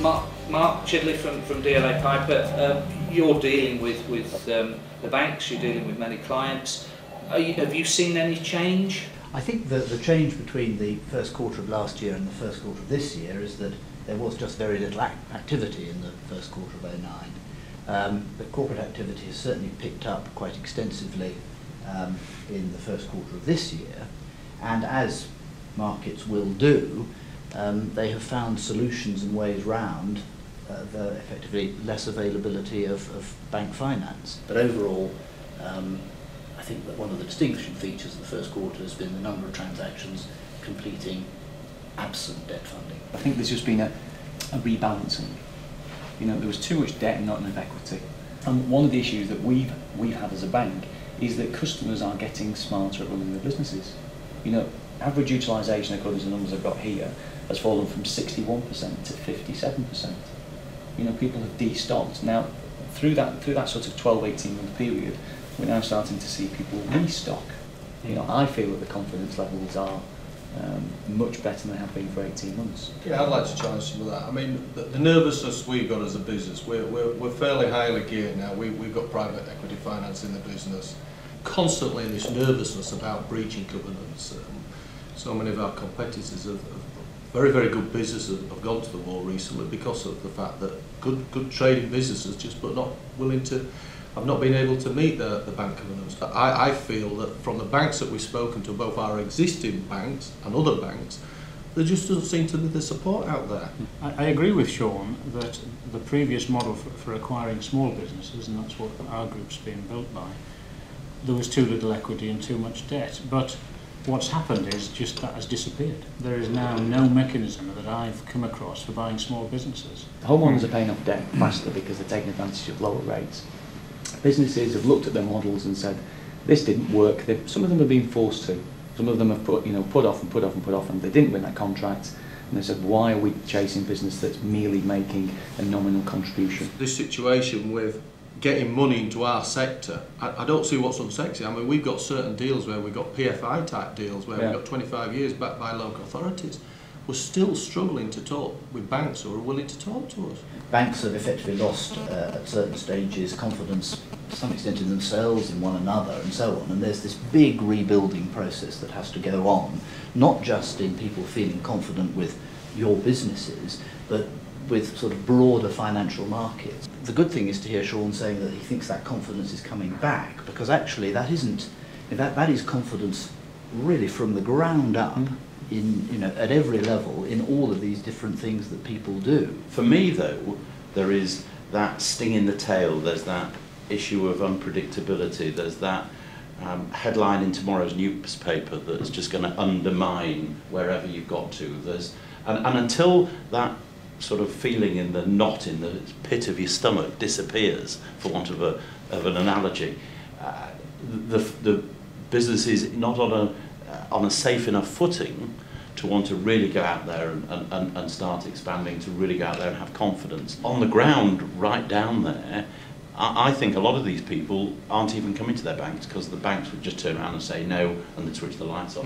Mark Chidley from DLA Piper, you're dealing with the banks, you're dealing with many clients. Have you seen any change? I think that the change between the first quarter of last year and the first quarter of this year is that there was just very little activity in the first quarter of 2009. The corporate activity has certainly picked up quite extensively in the first quarter of this year, and as markets will do, they have found solutions and ways round the effectively less availability of bank finance. But overall, I think that one of the distinguishing features of the first quarter has been the number of transactions completing absent debt funding. I think there's just been a rebalancing. You know, there was too much debt and not enough equity. And one of the issues that we've had as a bank is that customers are getting smarter at running their businesses. You know, average utilisation, according to the numbers I've got here, has fallen from 61% to 57%. You know, people have destocked. Now, through that sort of 12-18 month period, we're now starting to see people restock. You know, I feel that the confidence levels are much better than they have been for 18 months. Yeah, I'd like to challenge some of that. I mean, the nervousness we've got as a business, we're fairly highly geared now. We've got private equity finance in the business. Constantly this nervousness about breaching covenants. So many of our competitors have very, very good businesses have gone to the wall recently because of the fact that good trading businesses have not been able to meet the bank covenants. I feel that from the banks that we've spoken to, both our existing banks and other banks, there just doesn't seem to be the support out there. I agree with Sean that the previous model for acquiring small businesses, and that's what our group's been built by, there was too little equity and too much debt. But what's happened is just that has disappeared. There is now no mechanism that I've come across for buying small businesses. Homeowners are paying off debt faster because they're taking advantage of lower rates. Businesses have looked at their models and said, this didn't work. Some of them have been forced to. Some of them have put off and they didn't win that contract. And they said, why are we chasing business that's merely making a nominal contribution? This situation with getting money into our sector, I don't see what's unsexy. I mean, we've got certain deals where we've got PFI type deals where we've got 25 years backed by local authorities. We're still struggling to talk with banks who are willing to talk to us. Banks have effectively lost at certain stages confidence to some extent in themselves, in one another and so on, and there's this big rebuilding process that has to go on, not just in people feeling confident with your businesses, but with sort of broader financial markets. The good thing is to hear Sean saying that he thinks that confidence is coming back, because actually that is confidence really from the ground up. At every level, in all of these different things that people do. For me, though, there is that sting in the tail. There's that issue of unpredictability. There's that headline in tomorrow's newspaper that's just going to undermine wherever you've got to. And until that sort of feeling in the knot in the pit of your stomach disappears, for want of an analogy, the business is not on a safe enough footing to want to really go out there and start expanding, to really go out there and have confidence. On the ground, right down there, I think a lot of these people aren't even coming to their banks because the banks would just turn around and say no and they'd switch the lights off.